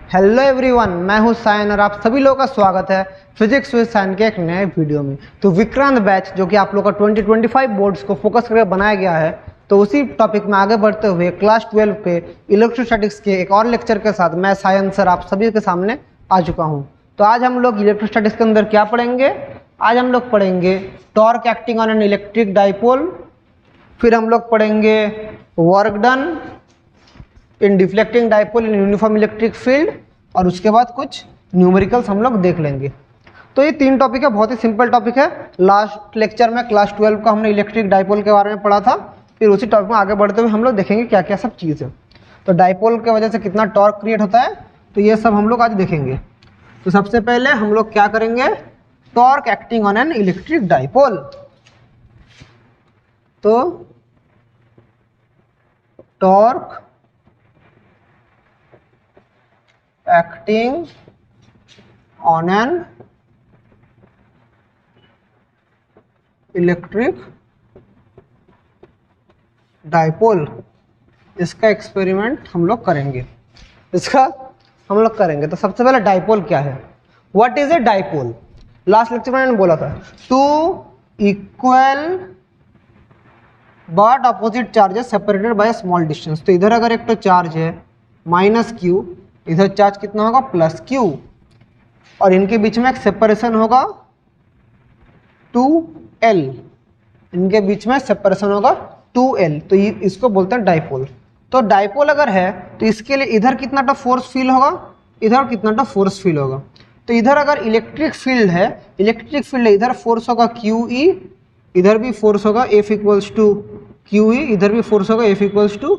Hello everyone, मैं हूं सायन और आप सभी लोगों का स्वागत है फिजिक्स विद सायन के एक नए वीडियो में। तो विक्रांत बैच जो कि आप लोगों का 2025 बोर्ड्स को फोकस करके बनाया गया है, तो उसी टॉपिक में आगे बढ़ते हुए क्लास 12 के इलेक्ट्रोस्टैटिक्स के एक और लेक्चर के साथ मैं सायन सर आप सभी के सामने आ चुका हूँ। तो आज हम लोग इलेक्ट्रोस्टैटिक्स के अंदर क्या पढ़ेंगे? आज हम लोग पढ़ेंगे torque acting on an electric dipole, फिर हम लोग पढ़ेंगे work done in deflecting dipole in uniform electric field, और उसके बाद कुछ न्यूमेरिकल्स हम लोग देख लेंगे। तो ये तीन टॉपिक है, बहुत ही सिंपल टॉपिक है। लास्ट लेक्चर में क्लास 12 का हमने इलेक्ट्रिक डाइपोल के बारे में पढ़ा था, फिर उसी टॉपिक में आगे बढ़ते हुए हम लोग देखेंगे क्या क्या सब चीज़ है। तो डाइपोल की वजह से कितना टॉर्क क्रिएट होता है, तो ये सब हम लोग आज देखेंगे। तो सबसे पहले हम लोग क्या करेंगे? Torque acting on an electric dipole. तो टॉर्क acting on an electric dipole, इसका एक्सपेरिमेंट हम लोग करेंगे। तो सबसे पहले डाइपोल क्या है? What is a dipole? Last lecture में मैंने बोला था two equal but opposite charges separated by small distance. तो इधर अगर एक तो चार्ज है माइनस क्यू, इधर चार्ज कितना होगा प्लस क्यू, और इनके बीच में एक सेपरेशन होगा 2L, इनके बीच में सेपरेशन होगा 2L। तो ये इसको बोलते हैं डाइपोल। तो डाइपोल अगर है तो इसके लिए इधर कितना टा फोर्स फील होगा, इधर कितना टा फोर्स फील होगा। तो इधर अगर इलेक्ट्रिक फील्ड है, इधर फोर्स होगा QE, इधर भी फोर्स होगा F इक्वल्स टू QE, इधर भी फोर्स होगा F इक्वल्स टू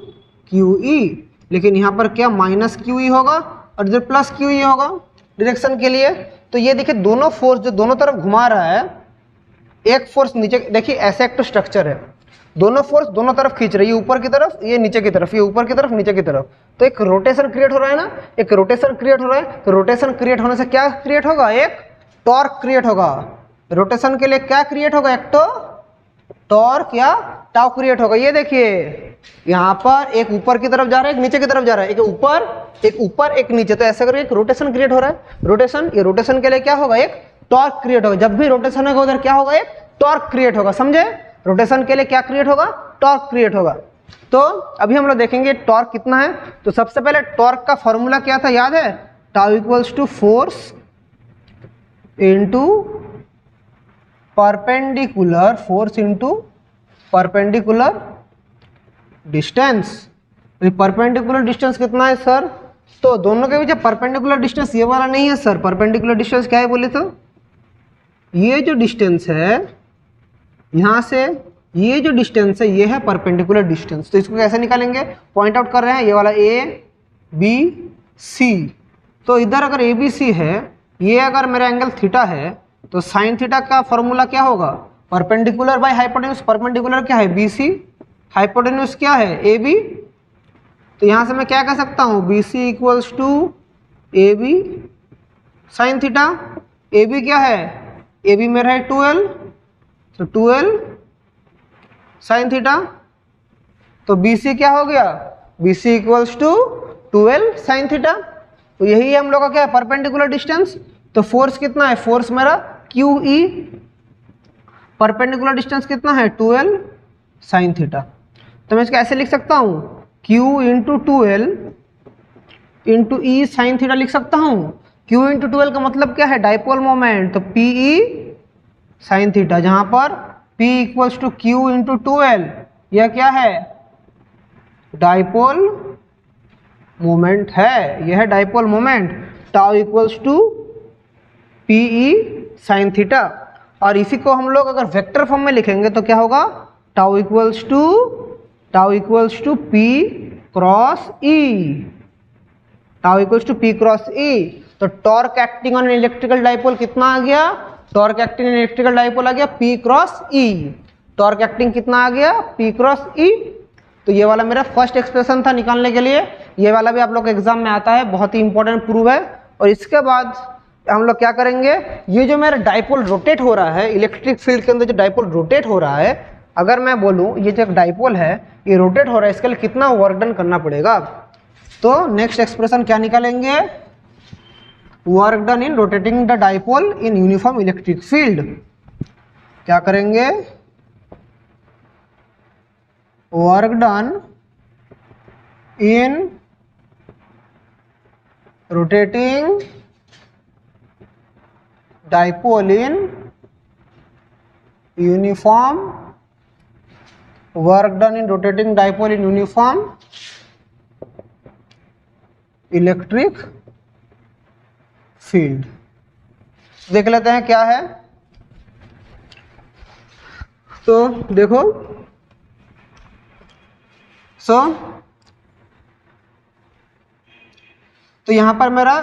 QE। लेकिन यहाँ पर क्या माइनस QE होगा और इधर प्लस QE होगा डायरेक्शन के लिए। तो ये देखिए दोनों फोर्स जो दोनों तरफ घुमा रहा है, एक फोर्स नीचे, देखिए ऐसे एक तो स्ट्रक्चर है, दोनों फोर्स दोनों तरफ खींच रही है, ऊपर की तरफ, ये नीचे की तरफ, ये ऊपर की तरफ, नीचे की तरफ। तो एक रोटेशन क्रिएट हो रहा है ना, एक रोटेशन क्रिएट हो रहा है। तो रोटेशन क्रिएट होने से क्या क्रिएट होगा? एक टॉर्क क्रिएट होगा। रोटेशन के लिए क्या क्रिएट होगा? एक तो टॉर्क या टाउ क्रिएट होगा। ये देखिए यहाँ पर एक ऊपर की तरफ जा रहा है, एक नीचे की तरफ जा रहा है, एक ऊपर एक नीचे। तो ऐसे करके एक रोटेशन क्रिएट हो रहा है। रोटेशन, ये रोटेशन के लिए क्या होगा? एक टॉर्क क्रिएट होगा। जब भी रोटेशन होगा उधर क्या होगा? एक टॉर्क क्रिएट होगा। समझे? रोटेशन के लिए क्या क्रिएट होगा? टॉर्क क्रिएट होगा। तो अभी हम लोग देखेंगे टॉर्क कितना है। तो सबसे पहले टॉर्क का फॉर्मूला क्या था, याद है? Tau equals to force into perpendicular force into perpendicular distance. Perpendicular distance कितना है सर? तो दोनों के बीच परपेंडिकुलर डिस्टेंस ये वाला नहीं है सर। परपेंडिकुलर डिस्टेंस क्या है बोले तो? ये जो डिस्टेंस है यहाँ से, ये जो डिस्टेंस है ये है परपेंडिकुलर डिस्टेंस। तो इसको कैसे निकालेंगे? पॉइंट आउट कर रहे हैं, ये वाला ABC। तो इधर अगर ABC है, ये अगर मेरा एंगल थीटा है, तो साइन थीटा का फॉर्मूला क्या होगा? Perpendicular by hypotenuse. परपेंडिकुलर क्या है? BC, हाइपोटेन्यूज क्या है? AB। तो यहाँ से मैं क्या कह सकता हूँ? BC equals to AB sine theta. AB क्या है? AB मेरा है 2L, तो 2L साइन थीटा। तो BC क्या हो गया? BC equals to 2L sine theta. तो यही है हम लोग का क्या है? Perpendicular distance. तो फोर्स कितना है? फोर्स मेरा QE, परपेंडिकुलर डिस्टेंस कितना है? 2L sine theta. तो मैं इसको ऐसे लिख सकता हूँ, Q into 2L into E sine theta लिख सकता हूँ। Q इंटू 2L का मतलब क्या है? Dipole moment. तो PE साइन थीटा, जहाँ पर P equals to Q into 2L, यह क्या है? डाइपोल मोमेंट है, यह है dipole moment. Tau equals to PE sine theta. और इसी को हम लोग अगर वेक्टर फॉर्म में लिखेंगे तो क्या होगा? Tau equals to P cross E, tau equals to P cross E। तो torque acting on electrical dipole कितना आ गया? Torque acting on electrical dipole आ गया P cross E। Torque acting कितना आ गया? P cross E। तो ये वाला मेरा फर्स्ट एक्सप्रेशन था निकालने के लिए। ये वाला भी आप लोग एग्जाम में आता है, बहुत ही इंपॉर्टेंट प्रूव है। और इसके बाद हम लोग क्या करेंगे? ये जो मेरा डाइपोल रोटेट हो रहा है, इलेक्ट्रिक फील्ड के अंदर जो डाइपोल रोटेट हो रहा है, अगर मैं बोलूँ ये जो डाइपोल है ये रोटेट हो रहा है, इसके लिए कितना वर्क डन करना पड़ेगा। तो नेक्स्ट एक्सप्रेशन क्या निकालेंगे? Work done in rotating the dipole in uniform electric field. क्या करेंगे, work done in rotating dipole in uniform, work done in rotating dipole in uniform electric field. देख लेते हैं क्या है। तो देखो, तो यहां पर मेरा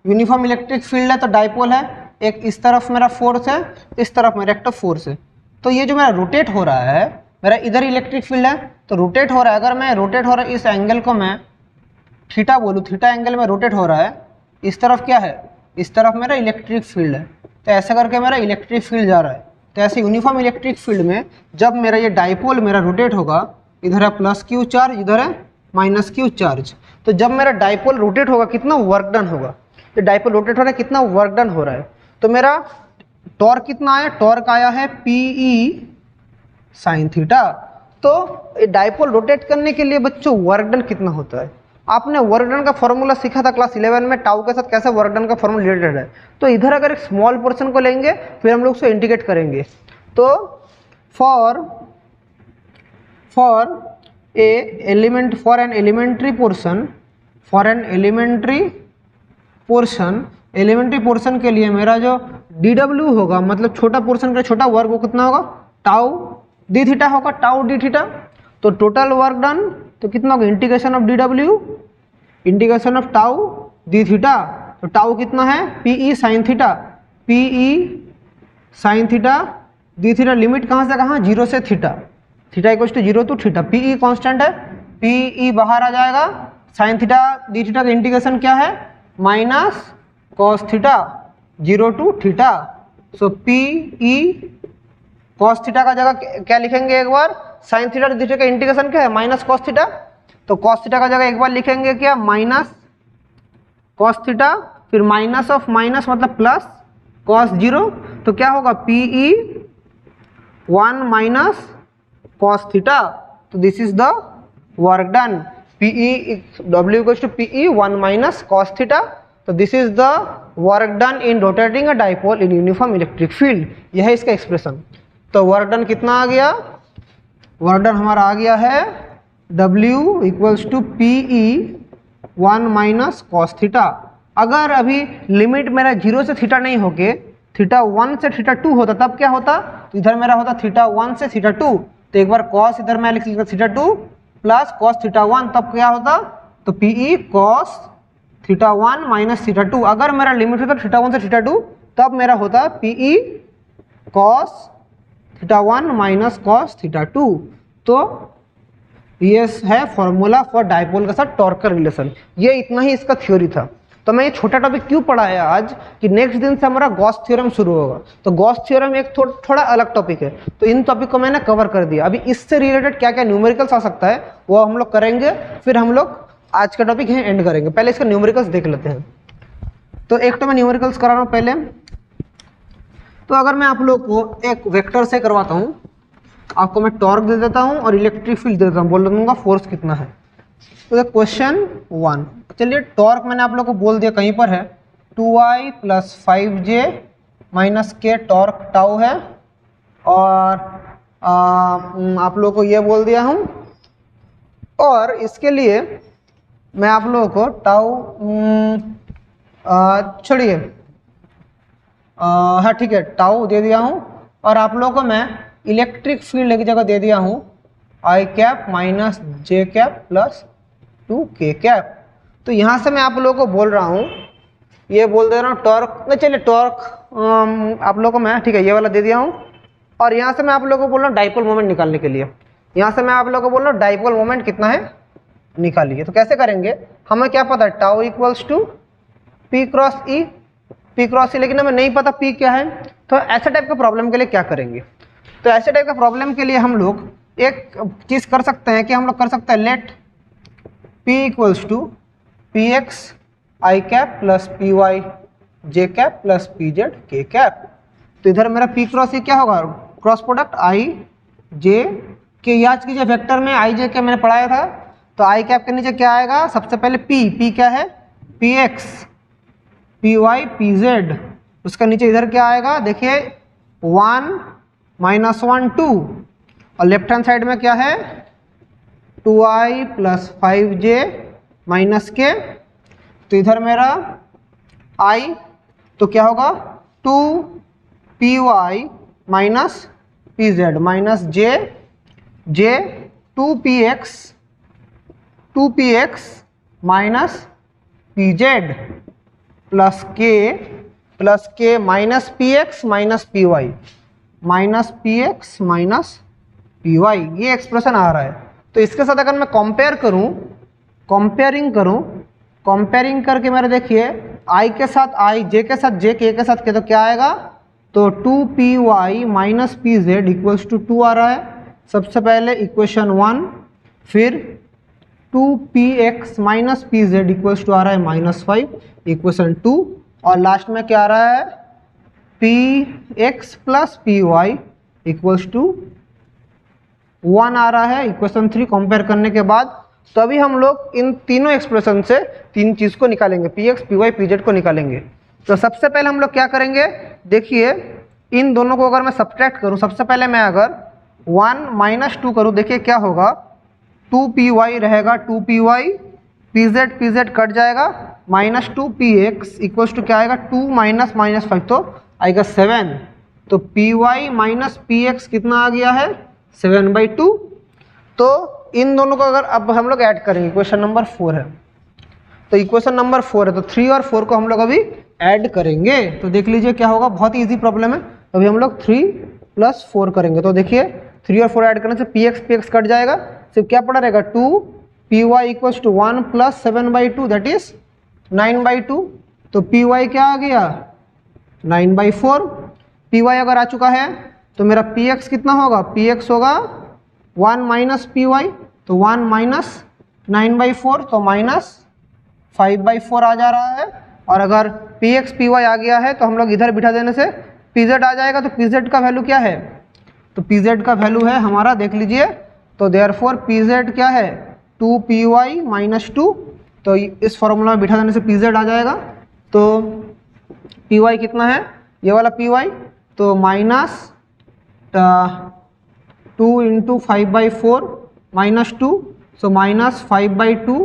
यूनिफॉर्म इलेक्ट्रिक फील्ड है, तो डाइपोल है, एक इस तरफ मेरा फोर्स है, इस तरफ मेरा एक फोर्स है। तो ये जो मेरा रोटेट हो रहा है, मेरा इधर इलेक्ट्रिक फील्ड है तो रोटेट हो रहा है। अगर मैं रोटेट हो रहा है इस एंगल को मैं थीटा बोलूँ, थीटा एंगल में रोटेट हो रहा है, इस तरफ क्या है, इस तरफ मेरा इलेक्ट्रिक फील्ड है, तो ऐसा करके मेरा इलेक्ट्रिक फील्ड जा रहा है। तो ऐसे यूनिफॉर्म इलेक्ट्रिक फील्ड में जब मेरा ये डाइपोल मेरा रोटेट होगा, इधर है प्लस क्यू चार्ज, इधर है माइनस क्यू चार्ज, तो जब मेरा डाइपोल रोटेट होगा कितना वर्क डन होगा। तो डाइपोल रोटेट हो रहा है, कितना वर्क डन हो रहा है। तो मेरा टॉर्क कितना आया, टॉर्क आया है पीई साइन थीटा। तो डाइपोल रोटेट करने के लिए बच्चों वर्क डन कितना होता है, आपने वर्क डन का फॉर्मूला सीखा था क्लास 11 में, टाउ के साथ कैसे वर्क डन का फॉर्मूला रिलेटेड है। तो इधर अगर एक स्मॉल पोर्शन को लेंगे फिर हम लोग उसको इंटीग्रेट करेंगे। तो फॉर एन एलिमेंट्री पोर्शन के लिए मेरा जो dw होगा, मतलब छोटा पोर्शन का छोटा वर्क, वो कितना होगा, टाउ डी थीटा होगा, टाउ डी थीटा। तो टोटल वर्क डन तो कितना होगा, integration of dw integration of tau d theta. तो टाउ कितना है, PE sine theta, PE sine theta d theta. Limit कहाँ से कहाँ, 0 से थीटा, theta equals to 0 to theta. PE constant है, पीई बाहर आ जाएगा, साइन थीटा डी थीटा का इंटीग्रेशन क्या है, minus cos theta 0 to theta. So PE cos theta का जगह क्या लिखेंगे, एक बार साइन थीटा डी थीटा का इंटीग्रेशन क्या है, माइनस कॉस थीटा। तो कॉस थीटा का जगह एक बार लिखेंगे क्या, माइनस कॉस थीटा, फिर माइनस ऑफ माइनस मतलब प्लस कॉस 0। तो क्या होगा, पीई 1 माइनस कॉस थीटा। तो this is the work done, PE W equals to PE 1 minus cos theta. तो this is the work done in rotating a dipole in uniform electric field. यह है इसका expression. तो work done कितना आ गया, work done हमारा आ गया है W equals to PE 1 minus cos theta. अगर अभी लिमिट मेरा 0 से थीटा नहीं होके थीटा 1 से थीटा 2 होता, तब क्या होता, तो इधर मेरा होता थीटा 1 से थीटा 2। तो एक बार कॉस इधर मैं लिख लेता थीटा 2 प्लस कॉस थीटा 1, तब क्या होता, तो PE cos theta 1 minus theta 2। अगर मेरा लिमिट होता थीटा 1 से थीटा 2, तब मेरा होता PE cos theta 1 minus cos theta 2। तो ये है फॉर्मूला फॉर डाइपोल के साथ टॉर्क का रिलेशन। ये इतना ही इसका थ्योरी था। तो मैं ये छोटा टॉपिक क्यों पढ़ाया आज, कि नेक्स्ट दिन से हमारा गॉस थ्योरम शुरू होगा। तो गॉस थ्योरम एक थोड़ा अलग टॉपिक है, तो इन टॉपिक को मैंने कवर कर दिया। अभी इससे रिलेटेड क्या क्या न्यूमेरिकल्स आ सकता है वो हम लोग करेंगे, फिर हम लोग आज का टॉपिक है एंड करेंगे। पहले इसका न्यूमेरिकल्स देख लेते हैं। तो एक तो मैं न्यूमेरिकल्स करा रहा हूँ पहले। तो अगर मैं आप लोग को एक वेक्टर से करवाता हूँ, आपको मैं टॉर्क दे देता हूँ और इलेक्ट्रिक फील्ड दे देता हूँ, बोल दूंगा फोर्स कितना है। तो क्वेश्चन 1, चलिए टॉर्क मैंने आप लोग को बोल दिया कहीं पर है 2i प्लस 5j माइनस के टॉर्क टाउ है। और आप लोग को ये बोल दिया हूँ, और इसके लिए मैं आप लोगों को टाउ छोड़िए, हाँ ठीक है, टाउ दे दिया हूँ। और आप लोगों को मैं इलेक्ट्रिक फील्ड की जगह दे दिया हूँ आई कैप माइनस जे कैप प्लस 2k कैप। तो यहाँ से मैं आप लोगों को बोल रहा हूँ, ये बोल दे रहा हूँ टॉर्क, नहीं चलिए टॉर्क आप लोगों को मैं ठीक है ये वाला दे दिया हूँ। और यहाँ से मैं आप लोगों को बोल रहा हूँ डाइपोल मोमेंट निकालने के लिए। यहाँ से मैं आप लोगों को बोल रहा हूँ डाइपोल मोमेंट कितना है निकालिए। तो कैसे करेंगे, हमें क्या पता है tau equals to P cross E, लेकिन हमें नहीं पता पी क्या है। तो ऐसे टाइप का प्रॉब्लम के लिए क्या करेंगे, तो ऐसे टाइप का प्रॉब्लम के लिए हम लोग एक चीज़ कर सकते हैं कि हम लोग कर सकते हैं let P equals to P x i cap plus P y j cap plus P z k cap. तो इधर मेरा पी क्रॉस ये क्या होगा, क्रॉस प्रोडक्ट आई जे के। याद कीजिए वेक्टर में आई जे के मैंने पढ़ाया था, तो आई कैप के नीचे क्या आएगा, सबसे पहले पी क्या है, P x P y P z. उसका नीचे इधर क्या आएगा, देखिए 1 -1 2, और लेफ्ट हैंड साइड में क्या है 2i प्लस 5j माइनस के। तो इधर मेरा i तो क्या होगा 2py minus pz minus j 2px minus pz plus k minus px minus py minus px minus py। ये एक्सप्रेशन आ रहा है। तो इसके साथ अगर मैं कंपेयरिंग करके मेरे देखिए i के साथ i, j के साथ j, k के साथ k, तो क्या आएगा, तो 2py minus pz equals to 2 आ रहा है। सबसे पहले इक्वेशन 1, फिर 2px minus pz equals to आ रहा है -5 इक्वेशन 2, और लास्ट में क्या आ रहा है px plus py equals to 1 आ रहा है इक्वेशन 3। कंपेयर करने के बाद तभी हम लोग इन तीनों एक्सप्रेशन से तीन चीज़ को निकालेंगे, px py pz को निकालेंगे। तो सबसे पहले हम लोग क्या करेंगे, देखिए इन दोनों को अगर मैं सब्ट्रैक्ट करूं, सबसे पहले मैं अगर 1 - 2 करूं, देखिए क्या होगा 2py रहेगा 2py, pz कट जाएगा, -2px इक्वल्स टू क्या आएगा 2 माइनस -5 तो आएगा 7। तो py माइनस px कितना आ गया है 7/2। तो इन दोनों को अगर अब हम लोग ऐड करेंगे, इक्वेशन नंबर 4 है, तो इक्वेशन नंबर 4 है, तो 3 और 4 को हम लोग अभी ऐड करेंगे। तो देख लीजिए क्या होगा, बहुत ही ईजी प्रॉब्लम है। अभी हम लोग 3 + 4 करेंगे, तो देखिए 3 और 4 ऐड करने से px कट जाएगा, सिर्फ क्या पड़ा रहेगा 2py equals to 1 + 7/2 that is 9/2। तो py क्या आ गया 9/4। py अगर आ चुका है तो मेरा px कितना होगा, px होगा 1 माइनस py, तो 1 माइनस 9/4 तो -5/4 आ जा रहा है। और अगर px py आ गया है तो हम लोग इधर बिठा देने से pz आ जाएगा। तो pz का वैल्यू क्या है, तो pz का वैल्यू है हमारा, देख लीजिए, तो देयरफॉर pz क्या है 2py - 2, तो इस फॉर्मूला में बिठा देने से pz आ जाएगा। तो py कितना है, ये वाला py, तो -2 × 5/4 -2, सो -5/2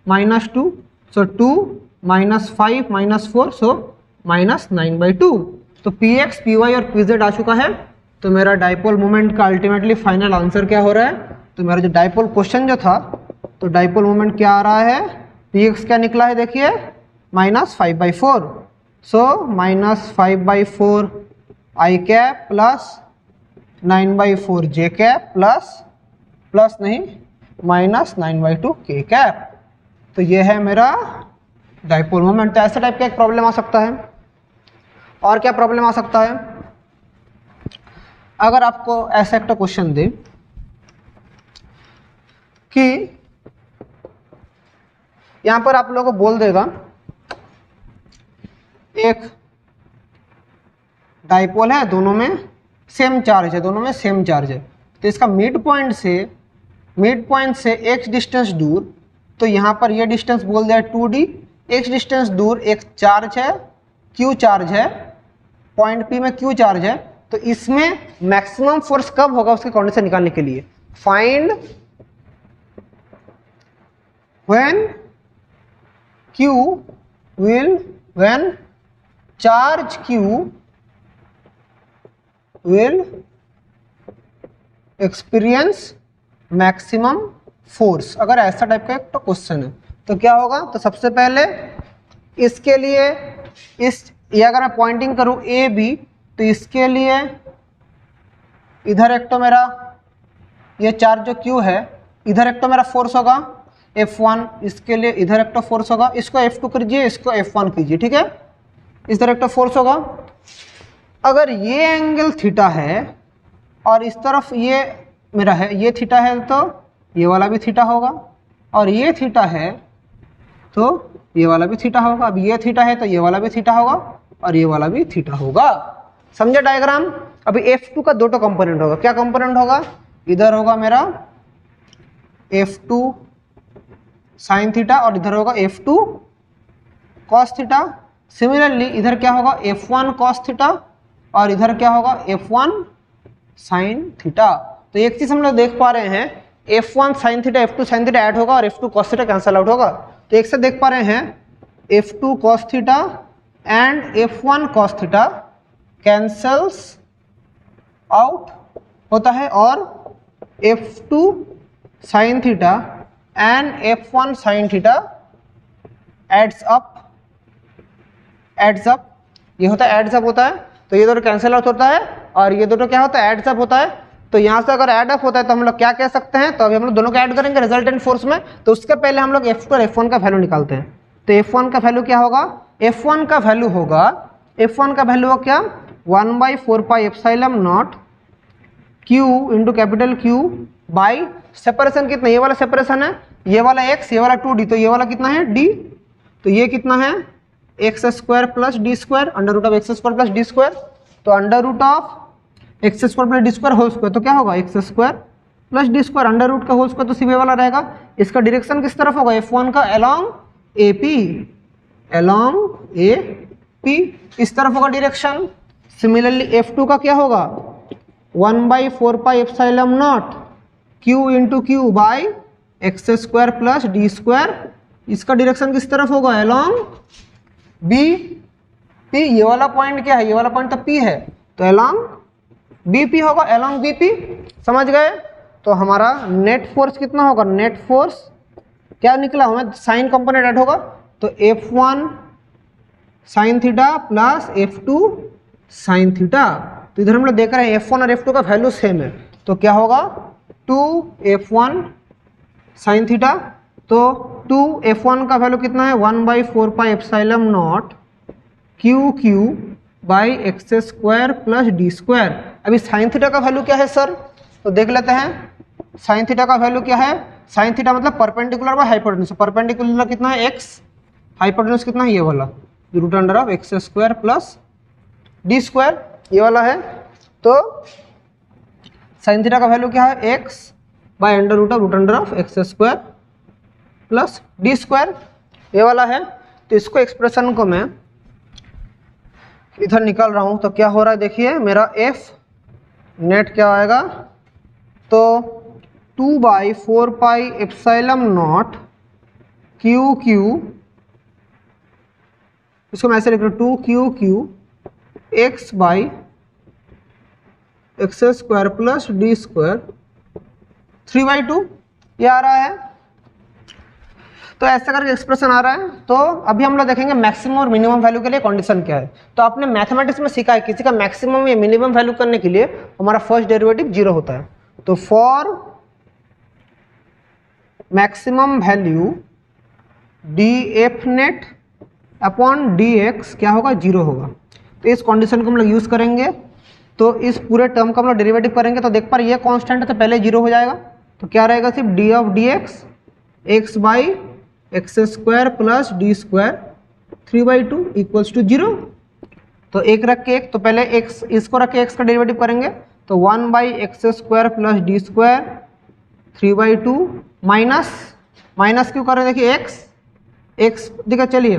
-2, सो 2 -5 -4, सो -9/2। तो px py और pz आ चुका है। तो मेरा डाइपोल मोमेंट का अल्टीमेटली फाइनल आंसर क्या हो रहा है, तो मेरा जो डाइपोल क्वेश्चन जो था, तो डाइपोल मोमेंट क्या आ रहा है, px क्या निकला है देखिए -5/4, सो -5/4 i cap plus 9/4 j cap plus नहीं -9/2 k कैप। तो ये है मेरा डाइपोल मोमेंट। तो ऐसे टाइप का एक प्रॉब्लम आ सकता है। और क्या प्रॉब्लम आ सकता है, अगर आपको ऐसा एक क्वेश्चन दे कि यहां पर आप लोगों को बोल देगा एक डाइपोल है, दोनों में सेम चार्ज है, तो इसका मिड पॉइंट से x डिस्टेंस दूर, तो यहाँ पर ये डिस्टेंस बोल दिया 2d, x डिस्टेंस दूर एक चार्ज है, q चार्ज है, पॉइंट P में q चार्ज है। तो इसमें मैक्सिमम फोर्स कब होगा उसकी कंडीशन निकालने के लिए, find when charge q will experience maximum force। अगर ऐसा टाइप का एक तो क्वेश्चन है तो क्या होगा, तो सबसे पहले इसके लिए ये अगर मैं पॉइंटिंग करूं ए बी, तो इसके लिए इधर एक तो मेरा ये चार्ज जो Q है, इधर एक तो मेरा फोर्स होगा F1, इसके लिए इधर एक तो फोर्स होगा, इसको F2 कीजिए, इसको F1 कीजिए, ठीक है, इस तरह एक तो फोर्स होगा। अगर ये एंगल थीटा है और इस तरफ ये मेरा है, ये थीटा है, तो ये वाला भी थीटा होगा, और ये थीटा है तो ये वाला भी थीटा होगा। अब ये थीटा है तो ये वाला भी थीटा होगा और ये वाला भी थीटा होगा। समझे डायग्राम? अभी F2 का 2 कंपोनेंट होगा। क्या कंपोनेंट होगा? इधर होगा मेरा F2 साइन थीटा और इधर होगा F2 कॉस थीटा। सिमिलरली इधर क्या होगा? F1 कॉस थीटा और इधर क्या होगा? F1 sign theta. तो एक चीज हम लोग देख पा रहे हैं, F1 sine theta F2 sine theta add होगा और F2 cos theta cancel out होगा। तो एक से देख पा रहे हैं F2 cos theta and F1 cos theta cancels out होता है और F2 sine theta and F1 sine theta adds up. ये होता है एड्स अप होता है। तो ये दोनों कैंसल आउट होता है और ये दोनों क्या होता है? एड्स अप होता है। तो यहाँ से अगर एड अप होता है तो हम लोग क्या कह सकते हैं? तो अभी हम लोग दोनों को ऐड करेंगे रिजल्टेंट फोर्स में। तो उसके पहले हम लोग F2 और F1 का वैल्यू निकालते हैं। तो F1 का वैल्यू क्या होगा? F1 का वैल्यू होगा क्या? 1/4 pi epsilon not Q into capital Q by separation कितना? ये वाला सेपरेशन है, ये वाला x, ये वाला 2d। तो ये वाला कितना है? d। तो ये कितना है? X square plus d square, under root of x square plus d square. तो under root of x square plus d square whole square, तो क्या होगा? X square plus d square. Under root का whole square तो सीधे वाला रहेगा। इसका डायरेक्शन किस तरफ होगा? F1 का अलोंग AP इस तरफ होगा डायरेक्शन। सिमिलरली F2 का क्या होगा? 1/4 pi epsilon not Q into Q by x square plus d square. इसका डायरेक्शन किस तरफ होगा? Along B P। ये वाला पॉइंट क्या है? ये वाला पॉइंट तो P है, तो अलोंग BP होगा, अलोंग BP। समझ गए? तो हमारा नेट फोर्स कितना होगा? नेट फोर्स क्या निकला? हमें साइन कंपोनेंट ऐड होगा तो F1 sine theta plus F2 sign theta. तो इधर हम लोग देख रहे हैं F1 और F2 का वैल्यू सेम है, तो क्या होगा? 2F1 sign theta. तो 2F1 का वैल्यू कितना है? 1/4 pi epsilon not QQ by x square plus d square. अभी साइन थीटा का वैल्यू क्या है सर? तो देख लेते हैं साइन थीटा का वैल्यू क्या है। साइन थीटा मतलब परपेंडिकुलर बाय हाइपोटेन्यूज। परपेंडिकुलर कितना है? x, हाइपोटेन्यूज कितना है? ये वाला root under of x square plus d square, ये वाला है। तो साइन थीटा का वैल्यू क्या है? x by under of x square plus d square, ये वाला है। तो इसको एक्सप्रेशन को मैं इधर निकाल रहा हूं, तो क्या हो रहा है देखिए, मेरा F नेट क्या आएगा? तो 2/4 पाई एप्सिलॉन नॉट QQ, इसको मैं ऐसे लिख रहा हूँ 2QQ x by x square plus d square 3/2, ये आ रहा है। तो ऐसा करके एक्सप्रेशन आ रहा है। तो अभी हम लोग देखेंगे मैक्सिमम और मिनिमम वैल्यू के लिए कंडीशन क्या है। तो आपने मैथमेटिक्स में सीखा है किसी का मैक्सिमम या मिनिमम वैल्यू करने के लिए हमारा फर्स्ट डेरिवेटिव 0 होता है। तो for maximum value df net upon dx क्या होगा? 0 होगा। तो इस कंडीशन को हम लोग यूज करेंगे। तो इस पूरे टर्म का हम लोग डेरिवेटिव करेंगे तो देख पा ये कांस्टेंट है तो पहले 0 हो जाएगा। तो क्या रहेगा? सिर्फ d of dx x by x square plus d square 3/2 equals to 0। तो एक रख के एक, तो पहले x, इसको रख के x का डेरिवेटिव करेंगे तो one by x square plus d square 3/2 minus क्यों कर रहे हैं? देखिए x देखिए, चलिए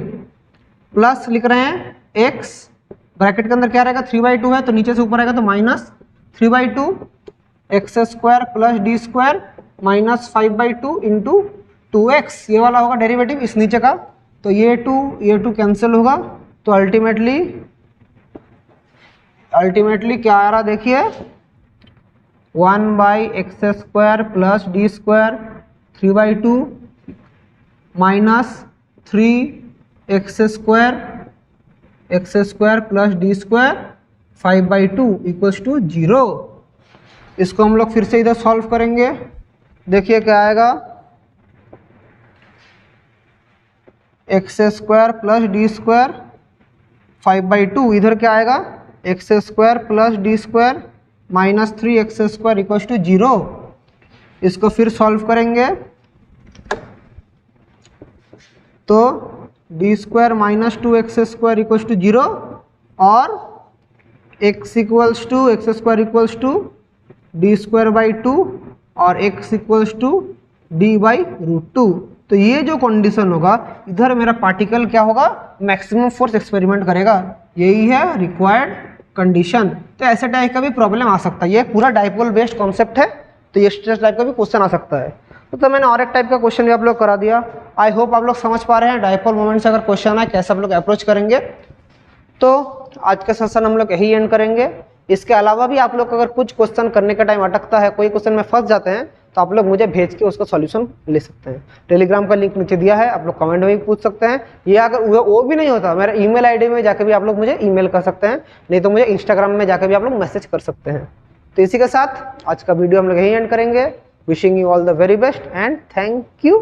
प्लस लिख रहे हैं x, ब्रैकेट के अंदर क्या रहेगा? 3/2 है तो नीचे से ऊपर आएगा तो minus 3/2 x square plus d square minus 5/2 into 2x, ये वाला होगा डेरिवेटिव इस नीचे का। तो ये 2 कैंसिल होगा। तो अल्टीमेटली क्या आ रहा देखिए? One by x square plus d square 3/2 minus 3x square plus d square 5/2 equals to 0। इसको हम लोग फिर से इधर सॉल्व करेंगे। देखिए क्या आएगा? X square plus d square 5/2, इधर क्या आएगा? X square plus d square minus 3x square equals to 0। इसको फिर सॉल्व करेंगे। तो d square minus 2x² equals to 0 और x equals to d square by 2 और x इक्वल्स टू d/√2। तो ये जो कंडीशन होगा, इधर मेरा पार्टिकल क्या होगा, मैक्सिमम फोर्स एक्सपेरिमेंट करेगा। यही है रिक्वायर्ड कंडीशन। तो ऐसे टाइप का भी प्रॉब्लम आ सकता है। ये पूरा डाइपोल बेस्ड कॉन्सेप्ट है, तो ये स्ट्रेस टाइप का भी क्वेश्चन आ सकता है। तो मैंने और एक टाइप का क्वेश्चन भी आप लोग करा दिया। आई होप आप लोग समझ पा रहे हैं डाइपोल मोमेंट से अगर क्वेश्चन है कैसे आप लोग अप्रोच करेंगे। तो आज का सेशन हम लोग यही एंड करेंगे। इसके अलावा भी आप लोग अगर कुछ क्वेश्चन करने का टाइम अटकता है, कोई क्वेश्चन में फंस जाते हैं, तो आप लोग मुझे भेज के उसका सॉल्यूशन ले सकते हैं। टेलीग्राम का लिंक नीचे दिया है, आप लोग कमेंट में भी पूछ सकते हैं। ये अगर वो भी नहीं होता, मेरा ईमेल आईडी में जाकर भी आप लोग मुझे ईमेल कर सकते हैं, नहीं तो मुझे इंस्टाग्राम में जाकर भी आप लोग मैसेज कर सकते हैं। तो इसी के साथ आज का वीडियो हम लोग यही एंड करेंगे। Wishing you all the very best and thank you.